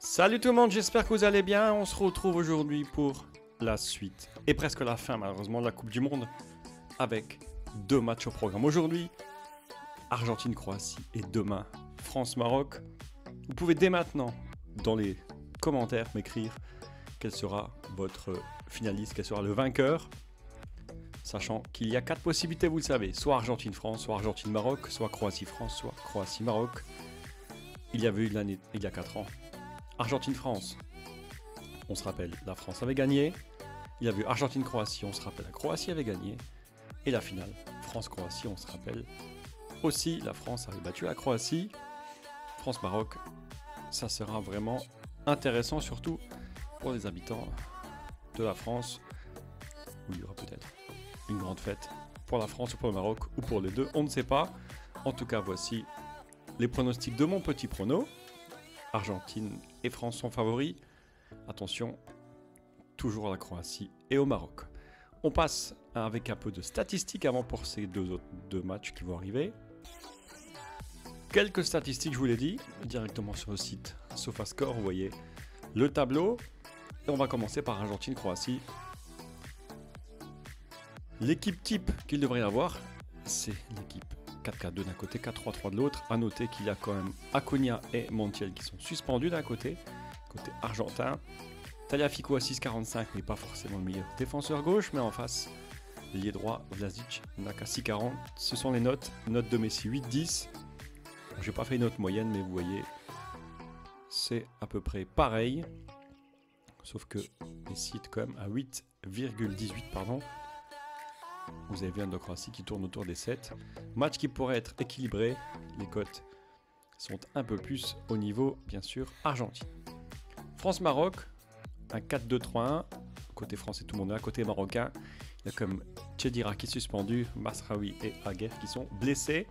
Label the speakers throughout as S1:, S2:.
S1: Salut tout le monde, j'espère que vous allez bien. On se retrouve aujourd'hui pour la suite et presque la fin malheureusement de la Coupe du Monde avec deux matchs au programme. Aujourd'hui, Argentine-Croatie et demain, France-Maroc. Vous pouvez dès maintenant, dans les commentaires, m'écrire quel sera votre finaliste, quel sera le vainqueur. Sachant qu'il y a 4 possibilités, vous le savez, soit Argentine-France, soit Argentine-Maroc, soit Croatie-France, soit Croatie-Maroc. Il y avait eu l'année, il y a 4 ans, Argentine-France, on se rappelle, la France avait gagné. Il y a eu Argentine-Croatie, on se rappelle, la Croatie avait gagné. Et la finale, France-Croatie, on se rappelle, aussi la France avait battu la Croatie. France-Maroc, ça sera vraiment intéressant, surtout pour les habitants de la France, où il y aura peut-être une grande fête pour la France ou pour le Maroc, ou pour les deux, on ne sait pas. En tout cas, voici les pronostics de mon petit prono. Argentine et France sont favoris. Attention, toujours à la Croatie et au Maroc. On passe avec un peu de statistiques avant pour ces deux matchs qui vont arriver. Quelques statistiques, je vous l'ai dit, directement sur le site SofaScore, vous voyez le tableau. Et on va commencer par Argentine-Croatie. L'équipe type qu'il devrait y avoir, c'est l'équipe 4-4-2 d'un côté, 4-3-3 de l'autre. A noter qu'il y a quand même Acuna et Montiel qui sont suspendus d'un côté argentin. Tagliafico à 6,45 n'est pas forcément le meilleur défenseur gauche, mais en face, l'ailier droit, Vlasic n'a qu'à 6,40. Ce sont les notes. Note de Messi 8,10. Je n'ai pas fait une note moyenne, mais vous voyez, c'est à peu près pareil. Sauf que Messi est quand même à 8,18, pardon. Vous avez vu un de Croatie qui tourne autour des 7. Match qui pourrait être équilibré. Les cotes sont un peu plus au niveau, bien sûr, Argentine. France-Maroc, un 4-2-3-1. Côté français, tout le monde est là. Côté marocain, il y a comme Chedira qui est suspendu, Masraoui et Aguer qui sont blessés.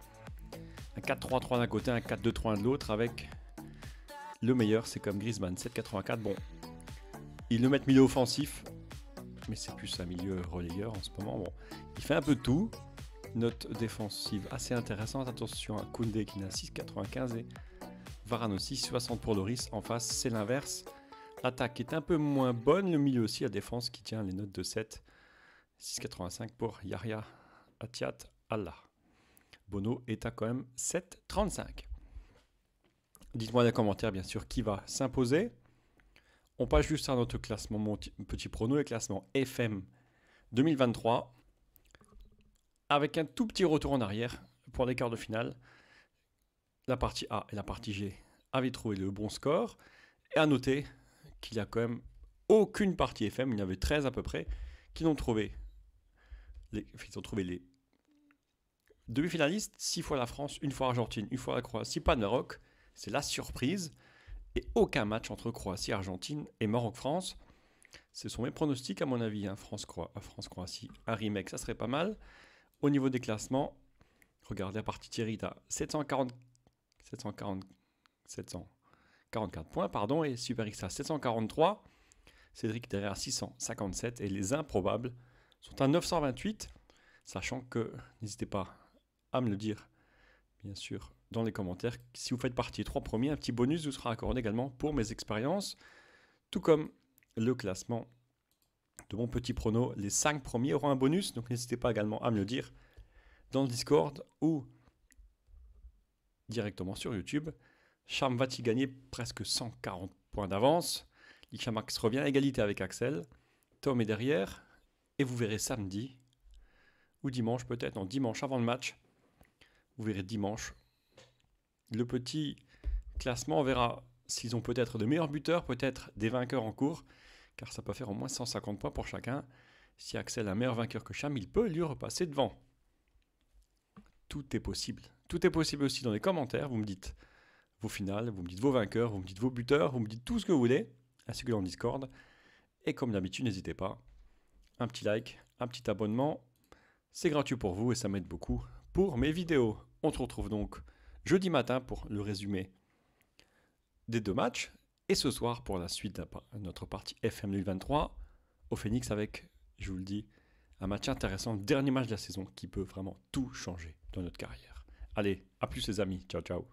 S1: Un 4-3-3 d'un côté, un 4-2-3-1 de l'autre avec le meilleur, c'est comme Griezmann, 7,84. Bon, ils le mettent milieu offensif, mais c'est plus un milieu relayeur en ce moment. Bon, il fait un peu de tout. Note défensive assez intéressante. Attention à Koundé qui n'a 6,95 et Varane aussi 60 pour Loris. En face, c'est l'inverse. L'attaque est un peu moins bonne. Le milieu aussi, la défense qui tient les notes de 7. 6,85 pour Yahya Atiat Allah. Bono est à quand même 7,35. Dites-moi dans les commentaires, bien sûr, qui va s'imposer. On passe juste à notre classement, mon petit prono, le classement FM 2023. Avec un tout petit retour en arrière pour les quarts de finale. La partie A et la partie G avaient trouvé le bon score. Et à noter qu'il n'y a quand même aucune partie FM, il y en avait 13 à peu près, qui ont trouvé les demi-finalistes. 6 fois la France, une fois l'Argentine, une fois la Croatie, pas de Maroc. C'est la surprise. Et aucun match entre Croatie, Argentine et Maroc-France. Ce sont mes pronostics à mon avis. Hein. France-Croatie, un remake, ça serait pas mal. Au niveau des classements, regardez la partie Thierry, tu as 744 points, pardon, et Super X à 743. Cédric derrière 657 et les improbables sont à 928. Sachant que, n'hésitez pas à me le dire, bien sûr, dans les commentaires. Si vous faites partie des 3 premiers, un petit bonus vous sera accordé également pour mes expériences. Tout comme le classement de mon petit prono, les 5 premiers auront un bonus. Donc n'hésitez pas également à me le dire dans le Discord ou directement sur YouTube. Cham va-t-il gagner presque 140 points d'avance? Lichamax revient à égalité avec Axel. Tom est derrière. Et vous verrez samedi ou dimanche peut-être, non, dimanche avant le match. Vous verrez dimanche le petit classement. On verra s'ils ont peut-être de meilleurs buteurs, peut-être des vainqueurs en cours, car ça peut faire au moins 150 points pour chacun. Si Axel est un meilleur vainqueur que Cham, il peut lui repasser devant. Tout est possible. Tout est possible aussi dans les commentaires. Vous me dites vos finales, vous me dites vos vainqueurs, vous me dites vos buteurs, vous me dites tout ce que vous voulez, ainsi que dans le Discord. Et comme d'habitude, n'hésitez pas, un petit like, un petit abonnement. C'est gratuit pour vous et ça m'aide beaucoup pour mes vidéos. On se retrouve donc jeudi matin pour le résumé des 2 matchs. Et ce soir pour la suite de notre partie FM 2023 au Phoenix avec, je vous le dis, un match intéressant, le dernier match de la saison qui peut vraiment tout changer dans notre carrière. Allez, à plus les amis, ciao ciao.